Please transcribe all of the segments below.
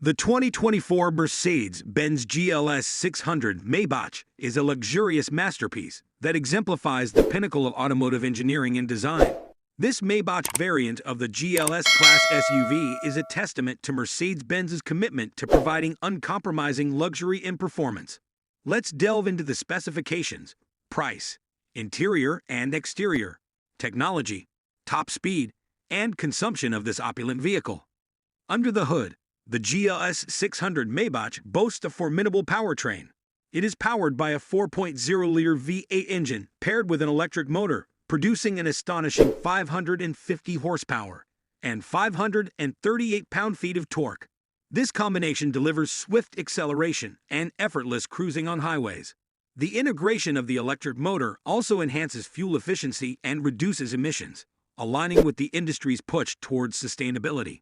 The 2024 Mercedes-Benz GLS 600 Maybach is a luxurious masterpiece that exemplifies the pinnacle of automotive engineering and design. This Maybach variant of the GLS-class SUV is a testament to Mercedes-Benz's commitment to providing uncompromising luxury and performance. Let's delve into the specifications, price, interior and exterior, technology, top speed, and consumption of this opulent vehicle. Under the hood, the GLS 600 Maybach boasts a formidable powertrain. It is powered by a 4.0-liter V8 engine paired with an electric motor, producing an astonishing 550 horsepower and 538 pound-feet of torque. This combination delivers swift acceleration and effortless cruising on highways. The integration of the electric motor also enhances fuel efficiency and reduces emissions, aligning with the industry's push towards sustainability.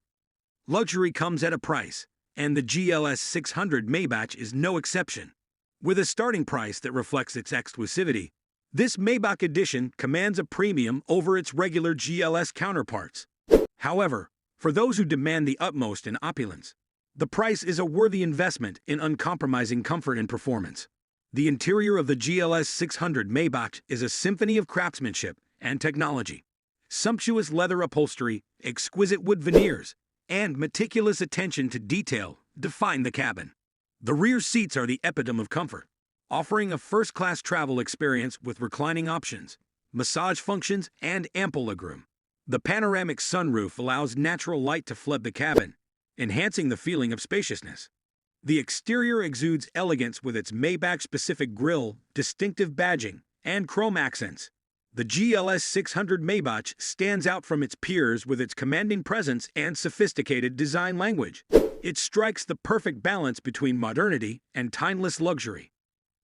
Luxury comes at a price, and the GLS 600 Maybach is no exception. With a starting price that reflects its exclusivity, this Maybach edition commands a premium over its regular GLS counterparts. However, for those who demand the utmost in opulence, the price is a worthy investment in uncompromising comfort and performance. The interior of the GLS 600 Maybach is a symphony of craftsmanship and technology. Sumptuous leather upholstery, exquisite wood veneers, and meticulous attention to detail define the cabin. The rear seats are the epitome of comfort, offering a first-class travel experience with reclining options, massage functions, and ample legroom. The panoramic sunroof allows natural light to flood the cabin, enhancing the feeling of spaciousness. The exterior exudes elegance with its Maybach-specific grille, distinctive badging, and chrome accents. The GLS 600 Maybach stands out from its peers with its commanding presence and sophisticated design language. It strikes the perfect balance between modernity and timeless luxury.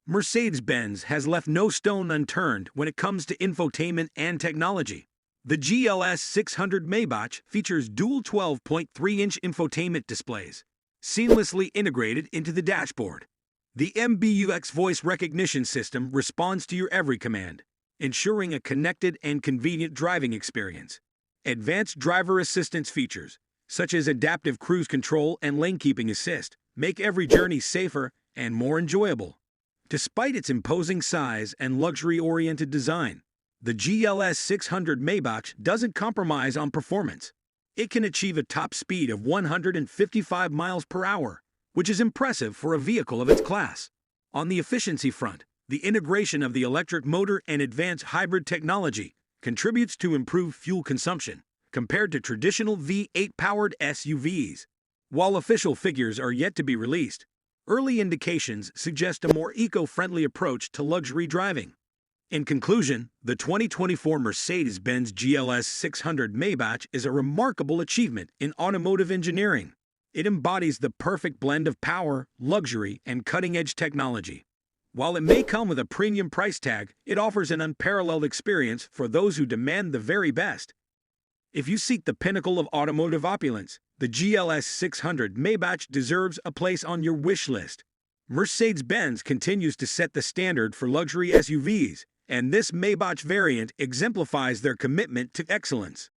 Mercedes-Benz has left no stone unturned when it comes to infotainment and technology. The GLS 600 Maybach features dual 12.3-inch infotainment displays, seamlessly integrated into the dashboard. The MBUX voice recognition system responds to your every command, ensuring a connected and convenient driving experience. Advanced driver assistance features, such as adaptive cruise control and lane-keeping assist, make every journey safer and more enjoyable. Despite its imposing size and luxury-oriented design, the GLS 600 Maybach doesn't compromise on performance. It can achieve a top speed of 155 miles per hour, which is impressive for a vehicle of its class. On the efficiency front, the integration of the electric motor and advanced hybrid technology contributes to improved fuel consumption compared to traditional V8-powered SUVs. While official figures are yet to be released, early indications suggest a more eco-friendly approach to luxury driving. In conclusion, the 2024 Mercedes-Benz GLS 600 Maybach is a remarkable achievement in automotive engineering. It embodies the perfect blend of power, luxury, and cutting-edge technology. While it may come with a premium price tag, it offers an unparalleled experience for those who demand the very best. If you seek the pinnacle of automotive opulence, the GLS 600 Maybach deserves a place on your wish list. Mercedes-Benz continues to set the standard for luxury SUVs, and this Maybach variant exemplifies their commitment to excellence.